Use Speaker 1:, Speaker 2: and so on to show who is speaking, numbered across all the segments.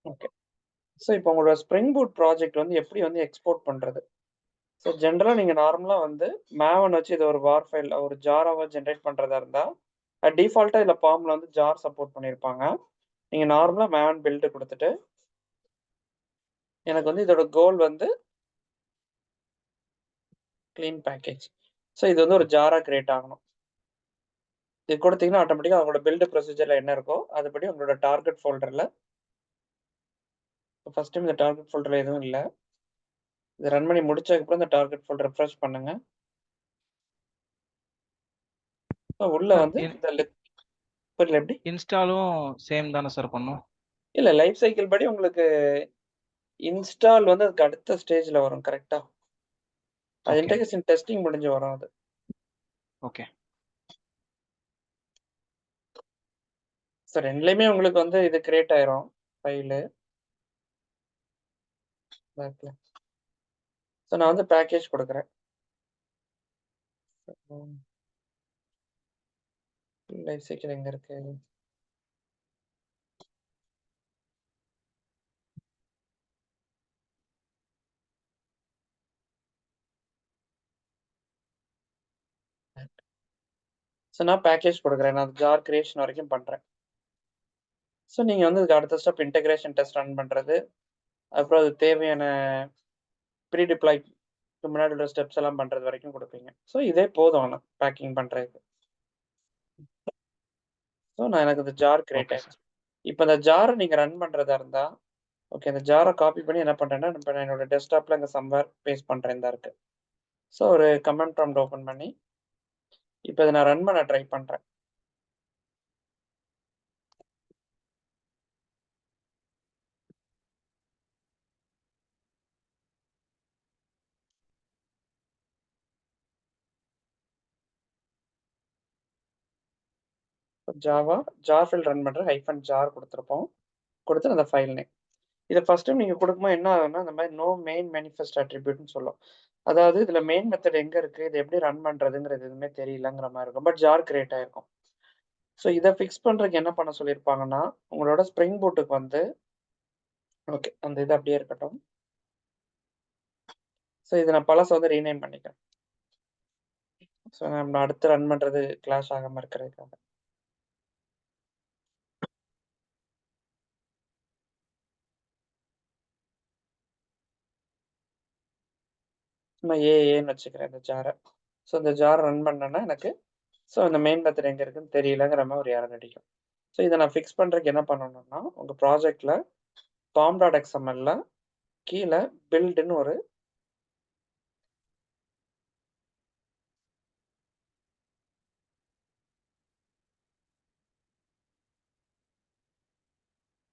Speaker 1: Okay. So இப்போ உங்களோட spring boot project வந்து எப்படி வந்து எக்ஸ்போர்ட் பண்றது? ஸோ ஜென்ரலா நீங்க நார்மலா வந்து மேவன் வச்சு இத ஒரு வார் ஃபைல் ஒரு ஜாராவா ஜெனரேட் பண்றதா இருந்தா, டிஃபால்ட்டா இதுல பாம்ல வந்து ஜார் சப்போர்ட் பண்ணியிருப்பாங்க. நீங்க நார்மலா மேவன் பில்ட் குடுத்துட்டு, எனக்கு வந்து இதோட கோல் வந்து கிளீன் பேக்கேஜ். ஸோ இது வந்து ஒரு ஜாரா கிரியேட் ஆகணும். இது குடுத்தீங்கன்னா ஆட்டோமேட்டிக்கா அவங்களோட பில்ட் ப்ரொசீஜர்ல என்ன இருக்கோ, அதுபடி உங்களோட டார்கெட் ஃபோல்டர்ல ஃபர்ஸ்ட் டைம் இந்த டார்கெட் ஃபோல்டர்ல எதுவும் இல்ல. இத ரன் பண்ணி முடிச்சதுக்கப்புறம் இந்த டார்கெட் ஃபோல்டர் ரிஃப்ரெஷ் பண்ணுங்க. உள்ள
Speaker 2: சார்
Speaker 1: வந்து இந்த புரியல எப்படி?
Speaker 2: இன்ஸ்டாலும் சேம் தானே சார் பண்ணும்?
Speaker 1: இல்ல லைஃப் சைக்கிள் படி உங்களுக்கு இன்ஸ்டால் வந்து அதுக்கு அடுத்த ஸ்டேஜ்ல வரும் கரெக்ட்டா? அது
Speaker 2: ஓகே,
Speaker 1: இன்டகிரேஷன் டெஸ்டிங் முடிஞ்சு வரும் அது.
Speaker 2: ஓகே.
Speaker 1: ஸோ 2லயுமே உங்களுக்கு வந்து இது கிரியேட் ஆயிரும் ஃபைலு. பேக்ல. ஸோ நான் வந்து பேக்கேஜ் குடுக்குறேன். லைஃப் சைக்கிள் எங்க இருக்கு? ஸோ நான் பேக்கேஜ் குடுக்குறேன். நான் ஜார் கிரியேஷன் வரைக்கும் பண்றேன். ஸோ நீங்க வந்து இதுக்கு அடுத்த ஸ்டெப் இன்டகிரேஷன் டெஸ்ட் ரன் பண்றது. அப்புறம் அது தேவையான ப்ரீ டிப்ளாய்க்கு முன்னாடி உள்ள ஸ்டெப்ஸ் எல்லாம் பண்றது வரைக்கும் குடுப்பீங்க. ஸோ இதே போதும் ஆனா பேக்கிங் பண்றதுக்கு. ஸோ நான் எனக்கு இந்த ஜார் கிரியேட்
Speaker 2: ஓகே சார்.
Speaker 1: ஆயிடுச்சு. இப்ப இந்த ஜார நீங்க ரன் பண்றதா இருந்தா, ஓகே இந்த ஜார காப்பி பண்ணி என்ன பண்றேன்னா, இப்ப நான் என்னோட டெஸ்க்டாப்ல இங்க சம்வேர் பேஸ்ட் பண்றேன் இந்தா இருக்கு. ஸோ ஒரு கமாண்ட் ப்ராம்ப்ட் ஓப்பன் பண்ணி, இப்ப இத நான் ரன் பண்ண ட்ரை பண்றேன். ஜாவா ஜார் ஃபைல் ரன் பண்றேன். -jar குடுத்திருப்போம். குடுத்து அந்த ஃபைல் நேம். இத ஃபர்ஸ்ட் டைம் நீங்க குடுக்கும்போது என்ன ஆகும்னா, இந்த மாரி நோ மெயின் மேனிஃபெஸ்ட் அட்ரிபியூட்ன்னு சொல்லும். அதாவது இதுல மெயின் மெத்தட் எங்க இருக்கு? இத எப்படி ரன் பண்றதுங்கிறது எதுவுமே தெரியலங்கிற மாரி இருக்கும். பட் ஜார் கிரியேட் ஆயிருக்கும். ஸோ இத ஃபிக்ஸ் பண்றதுக்கு என்ன பண்ண சொல்லியிருப்பாங்கன்னா, உங்களோட ஸ்ப்ரிங் பூட்டுக்கு வந்து ஓகே அந்த இது அப்படியே இருக்கட்டும். ஸோ இத நான் பழச வந்து ரீநேம் பண்ணிக்கிறேன். ஸோ நம்ம அடுத்து ரன் பண்றது கிளாஷ் ஆகாம இருக்கிறதுக்காக. சும்மா ஏஏன்னு வச்சுக்கிறேன் இந்த ஜார. ஸோ இந்த ஜார் ரன் பண்ணேன்னா எனக்கு ஸோ இந்த மெயின் மெத்தட் எங்க இருக்குன்னு தெரியலங்கிற மாரி ஒரு எரர் அடிக்கும். ஸோ இத நான் ஃபிக்ஸ் பண்றதுக்கு என்ன பண்ணணும்னா, உங்க ப்ராஜெக்ட்ல pom.xmlல கீழ பில்டுன்னு ஒரு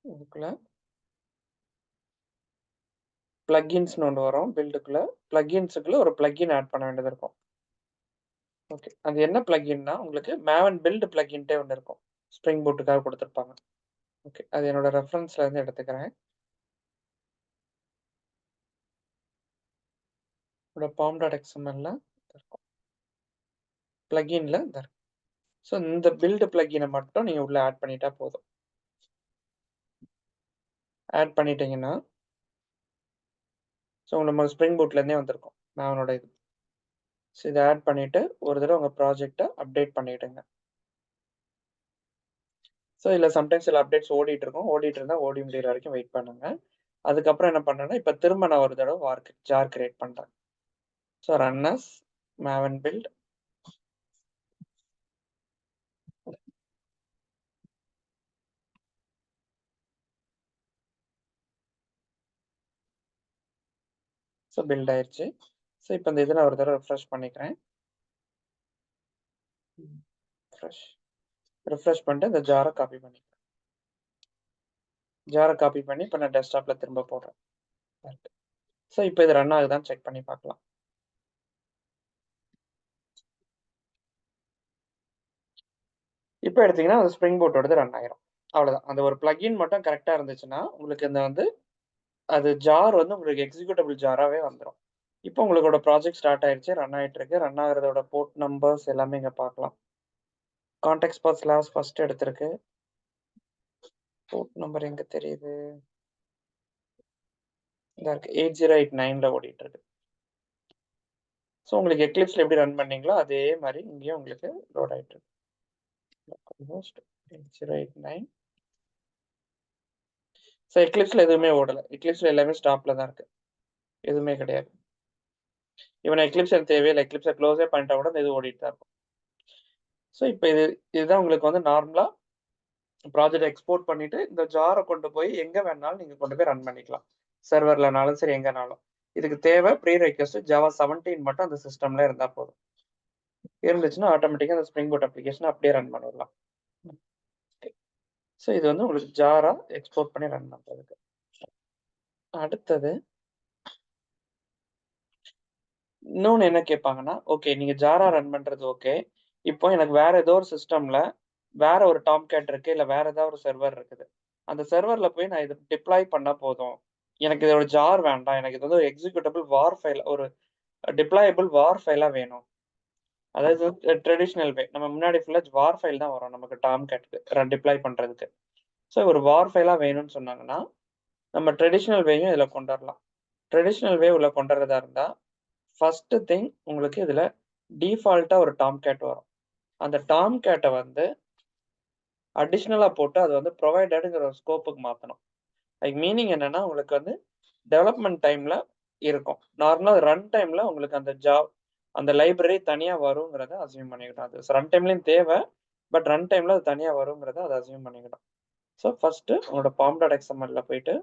Speaker 1: இதுக்குள்ள பிளக்கின்ஸ்ன்னு ஒண்ணு வரும் பில்டுக்குள்ள. பிளக்கின்ஸுக்குள்ள ஒரு பிளக்கின் ஆட் பண்ண வேண்டியது இருக்கும். ஓகே. அது என்ன பிளக்கின்னா, உங்களுக்கு மேவன் பில்ட் பிளக்கின்ட்டே ஒண்ணு இருக்கும். ஸ்ப்ரிங் பூட்டுக்காக குடுத்திருப்பாங்க. ஓகே. அது என்னோட ரெஃபரன்ஸ்ல இருந்து எடுத்துக்கிறேன். என்னோட pom.xmlல இருக்கும். பிளக்கின்ல இந்த இருக்கு. ஸோ இந்த பில்ட் பிளக்கின மட்டும் நீங்க உள்ள ஆட் பண்ணிட்டா போதும். ஆட் பண்ணிட்டீங்கன்னா, ஸோ நம்ம ஸ்ப்ரிங் பூட்ல இருந்தே வந்திருக்கும். மேவனோட இது. ஸோ இத ஆட் பண்ணிட்டு, ஒரு தடவ உங்க ப்ராஜெக்ட்ட அப்டேட் பண்ணிடுங்க. ஸோ இதுல சம்டைம்ஸ் சில அப்டேட்ஸ் ஓடிட்டு இருக்கும். ஓடிட்டு இருந்தா ஓடி முடியிற வரைக்கும் வெயிட் பண்ணுங்க. அதுக்கப்புறம் என்ன பண்றேன்னா, இப்ப திரும்ப நான் ஒரு தடவ ஜார் கிரியேட் பண்றேன். So run as maven build so build ஆயிருச்சு. ஸோ இப்ப இந்த இத நான் ஒரு தடவ ரிஃப்ரெஷ் பண்ணிக்கிறேன். ரிஃப்ரெஷ் பண்ணிட்டு இந்த ஜார காப்பி பண்ணிக்கிறேன். ஜார காப்பி பண்ணி இப்ப நான் டெஸ்க்டாப்ல திரும்ப போடுறேன். ஸோ இப்ப இது ரன் ஆகுதான்னு செக் பண்ணி பார்க்கலாம். இப்ப எடுத்தீங்கன்னா, அது ஸ்ப்ரிங் பூட்டோடது ரன் ஆயிரும். அவ்வளவுதான். அந்த ஒரு பிளக்கின் மட்டும் கரெக்ட்டா இருந்துச்சுன்னா, உங்களுக்கு இந்த வந்து அது ஜார் வந்து உங்களுக்கு எக்ஸிக்யூட்டபிள் ஜாராவே வந்துரும். இப்போ உங்களோட ப்ராஜெக்ட் ஸ்டார்ட் ஆயிருச்சு. ரன் ஆயிட்டு இருக்கு. ரன் ஆகுறதோட போர்ட் நம்பர்ஸ் எல்லாமே இங்க பார்க்கலாம். கான்டெக்ஸ்ட் பத் ஸ்லாஷ் ஃபர்ஸ்ட் எடுத்திருக்கு. போர்ட் நம்பர் எங்க தெரியுது? இதா இருக்கு 8089ல ஓடிட்டு இருக்கு. ஸோ உங்களுக்கு எக்லிப்ஸ்ல எப்படி ரன் பண்ணீங்களோ அதே மாதிரி இங்கேயும் உங்களுக்கு லோட் ஆயிட்டு இருக்கு. ஆல்மோஸ்ட் 8089. ஸோ எக்லிப்ஸ்ல எதுவுமே ஓடல. எக்லிப்ஸ்ல எல்லாமே ஸ்டாப்ல தான் இருக்கு. எதுவுமே கிடையாது. இவன் எக்லிப்ஸ் எனக்கு தேவையில்லை, எக்லிப்ஸை க்ளோஸே பண்ணிட்டா கூட இது ஓடிட்டு தான் இருக்கும். ஸோ இப்போ இதுதான் உங்களுக்கு வந்து நார்மலா ப்ராஜெக்ட் எக்ஸ்போர்ட் பண்ணிட்டு இந்த ஜாரை கொண்டு போய் எங்க வேணாலும் நீங்க கொண்டு போய் ரன் பண்ணிக்கலாம். சர்வர்லனாலும் சரி, எங்கனாலும். இதுக்கு தேவை ப்ரீ ரெக்வெஸ்ட் ஜாவா 17 மட்டும் அந்த சிஸ்டம்ல இருந்தா போதும். இருந்துச்சுன்னா ஆட்டோமேட்டிக்கா அந்த ஸ்ப்ரிங் பூட் அப்ளிகேஷன் அப்படியே ரன் பண்ணிடலாம். ஸோ இது வந்து உங்களுக்கு ஜாரா எக்ஸ்போர்ட் பண்ணி ரன் பண்றதுக்கு. அடுத்தது இன்னொன்னு என்ன கேட்பாங்கன்னா, ஓகே நீங்க ஜாரா ரன் பண்றது ஓகே. இப்போ எனக்கு வேற ஏதோ ஒரு சிஸ்டம்ல வேற ஒரு டாம் கேட் இருக்கு, இல்ல வேற ஏதாவது ஒரு சர்வர் இருக்குது. அந்த சர்வர்ல போய் நான் இதை டிப்ளாய் பண்ணா போதும். எனக்கு இதோட ஜார் வேண்டாம். எனக்கு இது வந்து ஒரு எக்ஸிக்யூட்டபிள் வார் ஃபைல், ஒரு டிப்ளாயபிள் வார் ஃபைலா வேணும். அதாவது ட்ரெடிஷ்னல் வே. நம்ம முன்னாடி ஃபுல்லா வார் ஃபைல் தான் வரும் நமக்கு டாம் கேட்க்கு டிப்ளாய் பண்றதுக்கு. ஸோ ஒரு வார் ஃபைலா வேணும்னு சொன்னாங்கன்னா நம்ம ட்ரெடிஷ்னல் வேயும் இதுல கொண்டு வரலாம். ட்ரெடிஷ்னல் வே உள்ள கொண்டு வரதா இருந்தா ஃபர்ஸ்ட் திங் உங்களுக்கு இதுல டிஃபால்ட்டா ஒரு டாம் கேட் வரும். அந்த டாம் கேட்டை வந்து அடிஷ்னலா போட்டு அது வந்து ப்ரொவைடடுங்கிற ஒரு ஸ்கோப்புக்கு மாத்தணும். லைக் மீனிங் என்னன்னா உங்களுக்கு வந்து டெவலப்மெண்ட் டைம்ல இருக்கும். நார்மலா ரன் டைம்ல உங்களுக்கு அந்த லைப்ரரி தனியா வருங்கிறத அசியூம் பண்ணிக்கிட்டோம். அது ரன் டைம்லயும் தேவை, பட் ரன் டைம்ல அது தனியா வருங்கிறத அதை அசியூம் பண்ணிக்கிட்டோம். ஸோ ஃபர்ஸ்ட் உங்களோட pom.xml போயிட்டு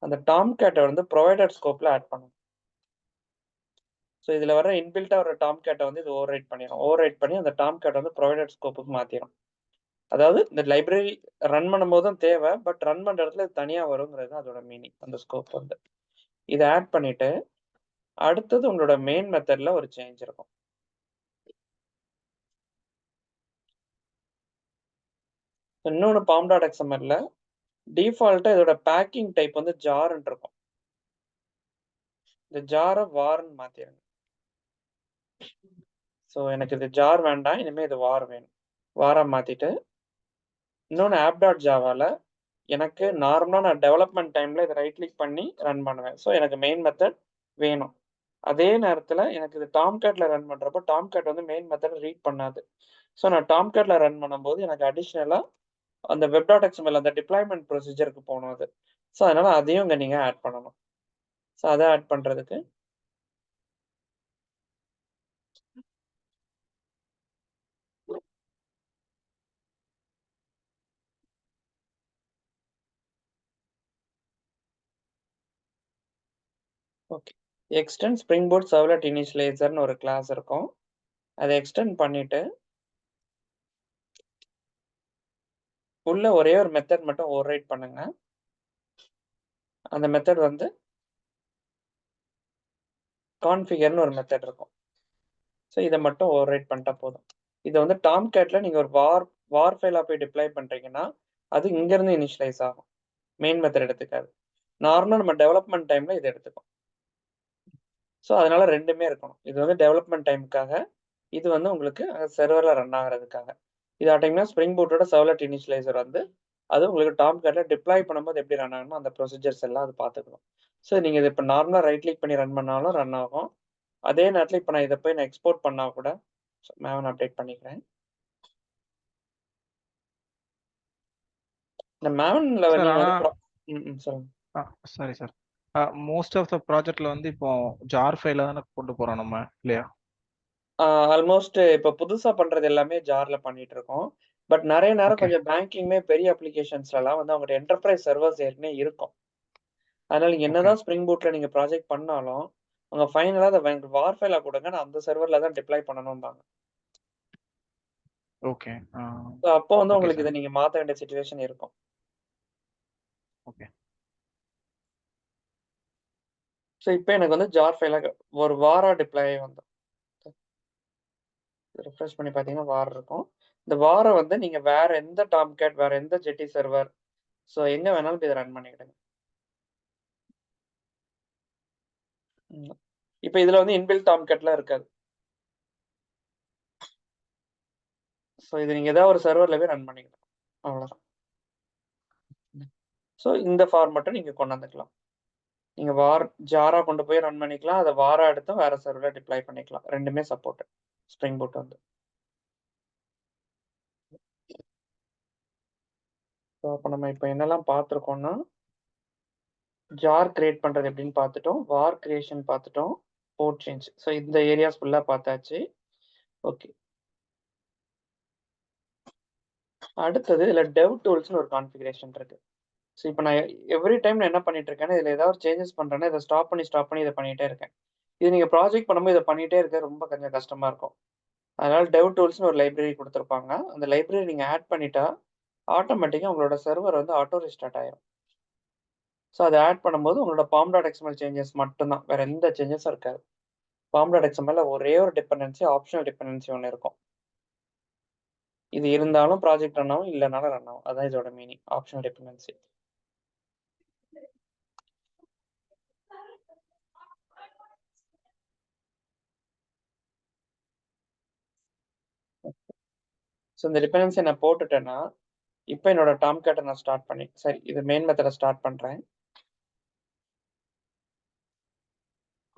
Speaker 1: அந்த டாம் கேட்டை வந்து ப்ரொவைடட் ஸ்கோப்ல ஆட் பண்ணணும். ஸோ இதுல வர இன்பில்ட்டா ஒரு டாம் கேட்டை வந்து இது ஓவர் ரைட் பண்ணிடும். ஓவர் ரைட் பண்ணி அந்த டாம் கேட்டை வந்து ப்ரொவைடட் ஸ்கோப்புக்கு மாத்திடும். அதாவது இந்த லைப்ரரி ரன் பண்ணும்போதும் தேவை, பட் ரன் பண்ற இடத்துல இது தனியா வருங்கிறது அதோட மீனிங். அந்த ஸ்கோப் வந்து இதை ஆட் பண்ணிட்டு அடுத்தது உங்களோட மெயின் மெத்தட்ல ஒரு சேஞ்ச் இருக்கும். இன்னொன்று pom.xmlல டிஃபால்ட்டா இதோட பேக்கிங் டைப் வந்து ஜார்ன்னு இருக்கும். இந்த ஜாரை வார்ன்னு மாத்திருங்க. ஸோ எனக்கு இது ஜார் வேண்டாம், இனிமே இது வார் வேணும். வாரா மாத்திட்டு இன்னொன்று app.javaல எனக்கு நார்மலா நான் டெவலப்மெண்ட் டைம்ல இதை ரைட் கிளிக் பண்ணி ரன் பண்ணுவேன். ஸோ எனக்கு மெயின் மெத்தட் வேணும். அதே நேரத்துல எனக்கு இது டாம் கேட்ல ரன் பண்றப்போ டாம் கேட் வந்து மெயின் மெத்தட் ரீட் பண்ணாது. ஸோ நான் டாம் கேட்ல ரன் பண்ணும்போது எனக்கு அடிஷ்னலா அந்த web.xml அந்த டிப்ளாய்மெண்ட் ப்ரொசீஜருக்கு போகணும் அது. ஸோ அதனால அதையும் இங்க நீங்க ஆட் பண்ணணும். ஸோ அதை ஆட் பண்றதுக்கு okay extend Spring Boot servlet இனிஷியலைசர்னு ஒரு கிளாஸ் இருக்கும். அதை எக்ஸ்டெண்ட் பண்ணிட்டு உள்ள ஒரே ஒரு மெத்தட் மட்டும் ஓவர் ரைட் பண்ணுங்க. அந்த மெத்தட் வந்து கான்ஃபிகர்னு ஒரு மெத்தட் இருக்கும். ஸோ இதை மட்டும் ஓவர் ரைட் பண்ணிட்டா போதும். இதை வந்து டாம் கேட்ல நீங்க ஒரு வார் ஃபைலா போய் டிப்ளை பண்றீங்கன்னா அது இங்க இருந்து இனிஷியலைஸ் ஆகும். மெயின் மெத்தட் எடுத்துக்காது. நார்மலா நம்ம டெவலப்மெண்ட் டைம்ல இதை எடுத்துக்கும். ஸோ அதனால ரெண்டுமே இருக்கணும். இது வந்து டெவலப்மெண்ட் டைமுக்காக, இது வந்து உங்களுக்கு சர்வர்ல ரன் ஆகிறதுக்காக. இது ஆட்டிங்கன்னா ஸ்ப்ரிங் பூட்டோட சர்வ்லெட் இனிஷியலைசர் வந்து அது உங்களுக்கு டாம் கேட்ல டிப்ளாய் பண்ணும்போது எப்படி ரன் ஆகணுமோ அந்த ப்ரொசீஜர்ஸ் எல்லாம் அது பார்த்துக்கணும். ஸோ நீங்க இதை இப்போ நார்மலா ரைட் கிளிக் பண்ணி ரன் பண்ணாலும் ரன் ஆகும். அதே நேரத்தில் இப்போ நான் இதை போய் நான் எக்ஸ்போர்ட் பண்ணா கூட மேவன் அப்டேட் பண்ணிக்கிறேன். இந்த மேவன்ல
Speaker 2: சார்
Speaker 1: நீங்க
Speaker 2: ஆனா
Speaker 1: வந்து சொல்லுங்க.
Speaker 2: Sorry sir, most of the ப்ராஜெக்ட்ல வந்து இப்போ ஜார் ஃபைல தானே கொண்டு போறோம் நம்ம, இல்லையா?
Speaker 1: ஆல்மோஸ்ட் இப்போ புதுசா பண்றது எல்லாமே ஜார்ல பண்ணிட்டு இருக்கோம். பட் நிறைய நேரம்
Speaker 2: ஓகே
Speaker 1: கொஞ்சம் பேங்கிங்மே பெரிய அப்ளிகேஷன்ஸ்லாம் வந்து அவங்கள்ட்ட என்டர்பிரைஸ் சர்வர்ஸ் ஏற்கனவே இருக்கும். அதனால நீங்க
Speaker 2: ஓகே
Speaker 1: என்னதான் ஸ்ப்ரிங் பூட்ல நீங்க ப்ராஜெக்ட் பண்ணாலும் உங்க ஃபைனலா அதை வார் ஃபைலா கொடுங்க, நான் அந்த சர்வர்ல தான் டிப்ளாய் பண்ணணும்பாங்க.
Speaker 2: ஓகே
Speaker 1: ஸோ அப்போ வந்து
Speaker 2: ஓகே
Speaker 1: உங்களுக்கு
Speaker 2: சார்.
Speaker 1: இதை நீங்க மாற்ற வேண்டிய சுச்சுவேஷன் இருக்கும்.
Speaker 2: ஓகே
Speaker 1: ஸோ இப்போ எனக்கு வந்து ஜார் ஃபைலா ஒரு வாரா டிப்ளாய் வந்து ரிஃப்ரெஷ் பண்ணி பார்த்தீங்கன்னா வார் இருக்கும். இந்த வாரம் வந்து நீங்க வேற எந்த டாம் கேட், வேற எந்த ஜெட்டி சர்வர், ஸோ எங்க வேணாலும் இதை ரன் பண்ணிக்கிடுங்க. இப்போ இதுல வந்து இன்பில்ட் டாம் கேட்லாம் இருக்காது. ஸோ இது நீங்க ஏதாவது ஒரு சர்வர்ல போய் ரன் பண்ணிக்கலாம். அவ்வளோதான். ஸோ இந்த ஃபார்மேட்டை நீங்கள் கொண்டு வந்துக்கலாம். நீங்கள் ஜாரா கொண்டு போய் ரன் பண்ணிக்கலாம், அதை வாரா எடுத்தும் வேற சர்வரில் டிப்ளாய் பண்ணிக்கலாம். ரெண்டுமே சப்போர்ட் ஸ்ப்ரிங் பூட் வந்து. ஸோ அப்போ நம்ம இப்போ என்னெல்லாம் பார்த்துருக்கோம்னா, ஜார் கிரியேட் பண்ணுறது எப்படின்னு பார்த்துட்டோம், வார் கிரியேஷன் பார்த்துட்டோம், போர்ட் சேஞ்ச். ஸோ இந்த ஏரியாஸ் ஃபுல்லாக பார்த்தாச்சு. ஓகே, அடுத்தது இதில் டெவ் டூல்ஸ்னு ஒரு கான்ஃபிகரேஷன் இருக்கு. ஸோ இப்போ நான் எவ்ரி டைம் நான் என்ன பண்ணிட்டு இருக்கேன்னா, இதில் ஏதாவது சேஞ்சஸ் பண்ணுறேன்னா இதை ஸ்டாப் பண்ணி இதை பண்ணிகிட்டே இருக்கேன். இது நீங்கள் ப்ராஜெக்ட் பண்ணும்போது இதை பண்ணிகிட்டே இருக்க ரொம்ப கொஞ்சம் கஷ்டமாக இருக்கும். அதனால டெவ் டூல்ஸ்னு ஒரு லைப்ரரி கொடுத்துருப்பாங்க. அந்த லைப்ரரி நீங்கள் ஆட் பண்ணிட்டா ஆட்டோமேட்டிக்காக உங்களோட சர்வர் வந்து ஆட்டோ ரீஸ்டார்ட் ஆயிரும். ஸோ அதை ஆட் பண்ணும்போது உங்களோட pom.xml சேஞ்சஸ் மட்டும்தான், வேற எந்த சேஞ்சஸும் இருக்காது. pom.xml ஒரே ஒரு டிபெண்டன்சி, ஆப்ஷனல் டிபெண்டன்சி ஒன்று இருக்கும். இது இருந்தாலும் ப்ராஜெக்ட் ரன் ஆகும், இல்லைனாலும் ரன் ஆகும். அதான் இதோட மீனிங், ஆப்ஷனல் டிபெண்டன்சி. ஸோ இந்த டிபெண்டன்சி நான் போட்டுட்டேன்னா இப்போ என்னோட டாம்கேட்டை நான் ஸ்டார்ட் பண்ணி, சரி இது மெயின் மெத்தடை ஸ்டார்ட் பண்ணுறேன்.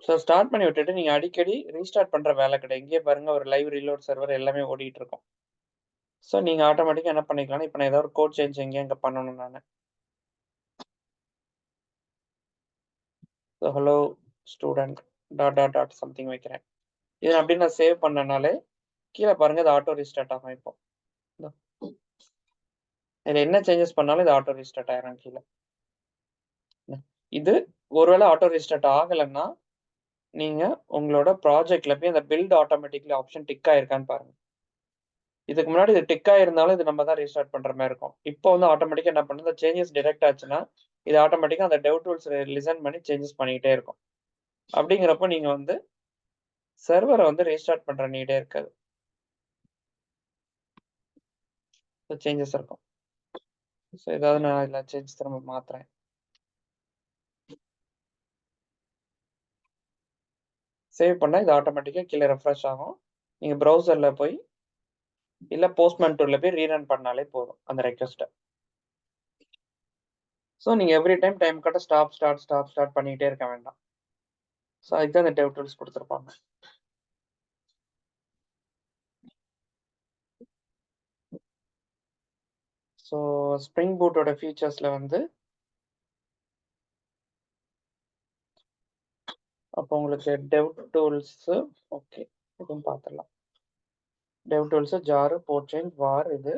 Speaker 1: ஸோ ஸ்டார்ட் பண்ணி விட்டுட்டு நீங்கள் அடிக்கடி ரீஸ்டார்ட் பண்ணுற வேலை கிடையாது. இங்கே பாருங்க, ஒரு லைவ் ரீலோட் சர்வர் எல்லாமே ஓடிட்டு இருக்கும். ஸோ நீங்கள் ஆட்டோமேட்டிக்காக என்ன பண்ணிக்கலாம்னா, இப்போ நான் ஏதாவது ஒரு கோட் சேஞ்ச் இங்கே பண்ணணும் நான். So hello student dot something வைக்கிறேன். இது அப்படி நான் சேவ் பண்ணனாலே கீழே பாருங்க, இது ஆட்டோ ரீஸ்டார்ட் ஆகும். இப்போ இதில் என்ன சேஞ்சஸ் பண்ணாலும் இது ஆட்டோ ரீஸ்டார்ட் ஆயிரும் கீழே. இது ஒருவேளை ஆட்டோ ரீஸ்டார்ட் ஆகலைன்னா நீங்கள் உங்களோட ப்ராஜெக்ட்ல போய் அந்த பில்ட் ஆட்டோமேட்டிக்லி ஆப்ஷன் டிக் ஆயிருக்கான்னு பாருங்க. இதுக்கு முன்னாடி இது டிக் ஆயிருந்தாலும் இது நம்ம தான் ரீஸ்டார்ட் பண்ற மாதிரி இருக்கும். இப்போ வந்து ஆட்டோமேட்டிக்கா என்ன பண்ணுது, சேஞ்சஸ் டிரெக்ட் ஆச்சுன்னா இது ஆட்டோமேட்டிக்கா அந்த டெவ் டூல்ஸ் லிசன் பண்ணி சேஞ்சஸ் பண்ணிக்கிட்டே இருக்கும். அப்படிங்கிறப்போ நீங்க வந்து சர்வரை வந்து ரீஸ்டார்ட் பண்ற நீடே இருக்காது. சேஞ்சஸ் இருக்கும். ஸோ ஏதாவது நான் இதில் சேஞ்ச் திரும்ப மாத்துறேன். சேவ் பண்ணால் இது ஆட்டோமேட்டிக்காக கீழே ரெஃப்ரெஷ் ஆகும். நீங்கள் ப்ரௌசரில் போய் இல்லை போஸ்ட்மேன் டூலில் போய் ரீரன் பண்ணாலே போதும் அந்த ரெக்வஸ்ட்டை. ஸோ நீங்கள் எவ்ரி டைம் கட்ட ஸ்டார்ட் பண்ணிக்கிட்டே இருக்க வேண்டாம். ஸோ அதுக்கு தான் இந்த டெவ் டூல்ஸ் கொடுத்துருப்பாங்க. ஸோ ஸ்ப்ரிங் பூட்டோட ஃபீச்சர்ஸில் வந்து அப்போ உங்களுக்கு டெவ் டூல்ஸு, ஓகே இதுவும் பார்த்துடலாம். டெவ் டூல்ஸு, ஜாரு, போர்ட் சேஞ்ச், வார், இது.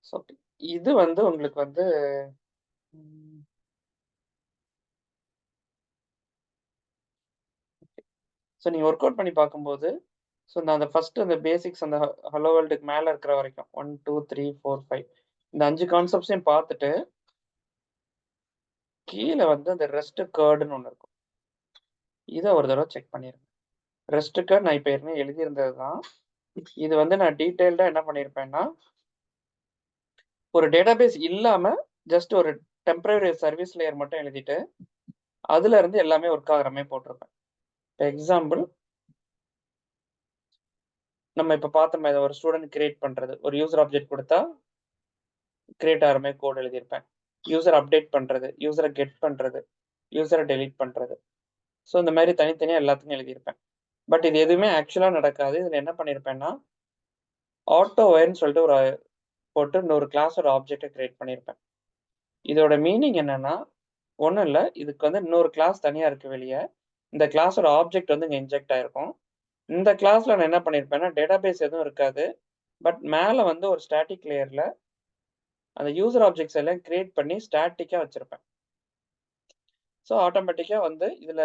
Speaker 1: ஸோ இது வந்து உங்களுக்கு வந்து ஸோ நீங்கள் ஒர்க் அவுட் பண்ணி பார்க்கும்போது, ஸோ நான் அந்த ஃபர்ஸ்ட் அந்த பேசிக்ஸ் அந்த ஹலோ வேர்ல்டுக்கு மேலே இருக்கிற வரைக்கும் 1 2 3 4 5 இந்த 5 கான்செப்ட்ஸையும் பார்த்துட்டு கீழே வந்து அந்த ரெஸ்ட் கேர்டுன்னு ஒன்று இருக்கும். இதை ஒரு தடவை செக் பண்ணிடுங்க. ரெஸ்ட் கேர்ட் நான் இப்போ ஏற்கனவே எழுதியிருந்தது தான். இது வந்து நான் டீட்டெயில்டாக என்ன பண்ணியிருப்பேன்னா, ஒரு டேட்டாபேஸ் இல்லாம ஜஸ்ட் ஒரு டெம்பரரி சர்வீஸ் லேயர் மட்டும் எழுதிட்டு அதுல இருந்து எல்லாமே ஒர்க் ஆகிற மாதிரி போட்டிருப்பேன். எக்ஸாம்பிள் நம்ம இப்ப பார்த்தோம், ஒரு ஸ்டூடெண்ட் கிரியேட் பண்றது, ஒரு யூசர் ஆப்ஜெக்ட் கொடுத்தா கிரியேட் ஆகிற மாதிரி கோட் எழுதியிருப்பேன். யூசர் அப்டேட் பண்றது, யூசரை கெட் பண்றது, யூசரை டெலீட் பண்றது. ஸோ இந்த மாதிரி தனித்தனியாக எல்லாத்துக்கும் எழுதியிருப்பேன். பட் இது எதுவுமே ஆக்சுவலா நடக்காது. இதுல என்ன பண்ணியிருப்பேன்னா, ஆட்டோ வயர்னு சொல்லிட்டு ஒரு போட்டு இன்னொரு கிளாஸோட ஆப்ஜெக்டை கிரியேட் பண்ணியிருப்பேன். இதோட மீனிங் என்னன்னா, ஒன்றும் இல்லை, இதுக்கு வந்து இன்னொரு கிளாஸ் தனியாக இருக்கு வெளியே. இந்த கிளாஸோட ஆப்ஜெக்ட் வந்து இங்கே இன்ஜெக்ட் ஆயிருக்கும். இந்த கிளாஸ்ல நான் என்ன பண்ணியிருப்பேன்னா, டேட்டாபேஸ் எதுவும் இருக்காது. பட் மேலே வந்து ஒரு ஸ்டாட்டிக் லேயர்ல அந்த யூசர் ஆப்ஜெக்ட்ஸ் எல்லாம் கிரியேட் பண்ணி ஸ்டாட்டிக்காக வச்சிருப்பேன். ஸோ ஆட்டோமேட்டிக்காக வந்து இதில்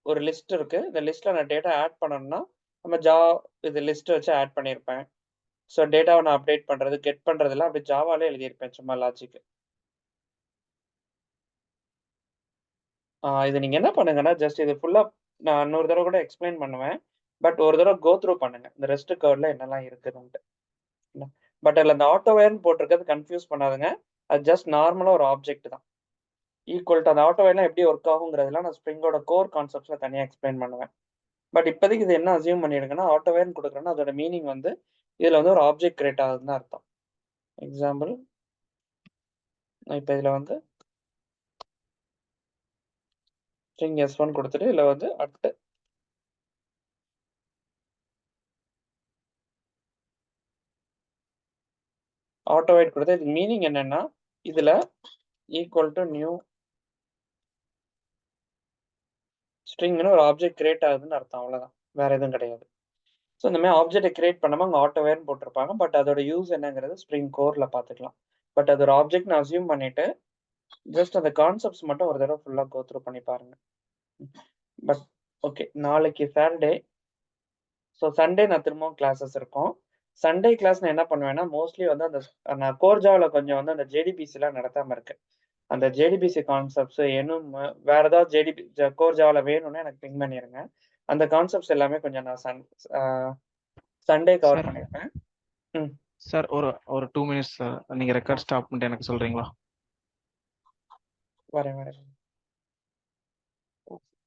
Speaker 1: ஒரு லிஸ்ட் இருக்கு. இந்த லிஸ்ட்ல நான் டேட்டா ஆட் பண்ணணும்னா நம்ம இது லிஸ்ட் வச்சு ஆட் பண்ணியிருப்பேன். ஸோ டேட்டாவை நான் அப்டேட் பண்றது, கெட் பண்றதெல்லாம் அப்படி ஜாவாலே எழுதியிருப்பேன், சும்மா லாஜிக். இது நீங்க என்ன பண்ணுங்கன்னா, ஜஸ்ட் இது ஃபுல்லா நான் இன்னொரு தடவை கூட எக்ஸ்பிளைன் பண்ணுவேன். பட் ஒரு தடவை கோ த்ரூ பண்ணுங்க, இந்த ரெஸ்ட் கர்வ்ல என்னெல்லாம் இருக்குதுன்ட்டு. பட் அதில் அந்த ஆட்டோ வயர்னு போட்டிருக்கிறது கன்ஃபியூஸ் பண்ணாதுங்க. அது ஜஸ்ட் நார்மலாக ஒரு ஆப்ஜெக்ட் தான். ஈக்குவல் டு அந்த ஆட்டோ வயர்லாம் எப்படி ஒர்க் ஆகுங்கிறதுலாம் நான் ஸ்ப்ரிங்கோட கோர் கான்செப்ட்ஸில் தனியாக எக்ஸ்பிளைன் பண்ணுவேன். பட் இப்போதைக்கு இது என்ன அசியூம் பண்ணிடுங்கன்னா, ஆட்டோ வயர்னு கொடுக்குறேன்னா அதோட மீனிங் வந்து இதில் வந்து ஒரு ஆப்ஜெக்ட் கிரியேட் ஆகுதுன்னு அர்த்தம். எக்ஸாம்பிள் இப்போ இதில் வந்து ஸ்ட்ரிங் S1 கொடுத்துட்டு இதில் வந்து அட் ஆட்டோவைட் கொடுத்து இதுக்கு மீனிங் என்னன்னா இதில் ஈக்குவல் டு நியூ ஸ்ட்ரிங்னு ஒரு ஆப்ஜெக்ட் கிரியேட் ஆகுதுன்னு அர்த்தம், அவ்வளோதான், வேற எதுவும் கிடையாது. ஸோ இந்த மாதிரி ஆப்ஜெக்டை கிரியேட் பண்ணாமல் அங்கே ஆட்டோவேர்னு போட்டிருப்பாங்க. பட் அதோட யூஸ் என்னங்கிறது ஸ்ப்ரிங் கோரில் பார்த்துக்கலாம். பட் அது ஒரு ஆப்ஜெக்ட்னு அசியூம் பண்ணிட்டு ஜஸ்ட் அந்த கான்செப்ட்ஸ் மட்டும் ஒரு தடவை ஃபுல்லாக கோ த்ரூ பண்ணி பாருங்க. பட் ஓகே, நாளைக்கு சாட்டர்டே, ஸோ சண்டே நான் திரும்பவும் கிளாஸஸ் இருக்கும். சண்டே கிளாஸ் நான் என்ன பண்ணுவேன்னா மோஸ்ட்லி வந்து அந்த நான் கோர்ஜாவில் கொஞ்சம் வந்து அந்த ஜேடிபிசிலாம் நடத்தாமல் இருக்கேன். அந்த ஜேடிபிசி கான்செப்ட்ஸ் இன்னும் வேற ஏதாவது கோர்ஜாவில் வேணும்னா எனக்கு பிங் பண்ணிடுங்க. அந்த கான்செப்ட்ஸ் எல்லாமே கொஞ்சம் நான் சண்டே கவர்
Speaker 2: சார்
Speaker 1: பண்ணியிருப்பேன். ம்
Speaker 2: சார் ஒரு 2 மினிட்ஸ் சார், நீங்க ரெக்கார்ட் ஸ்டாப் பண்ணிட்டு எனக்கு சொல்றீங்களா?
Speaker 1: வரேன்.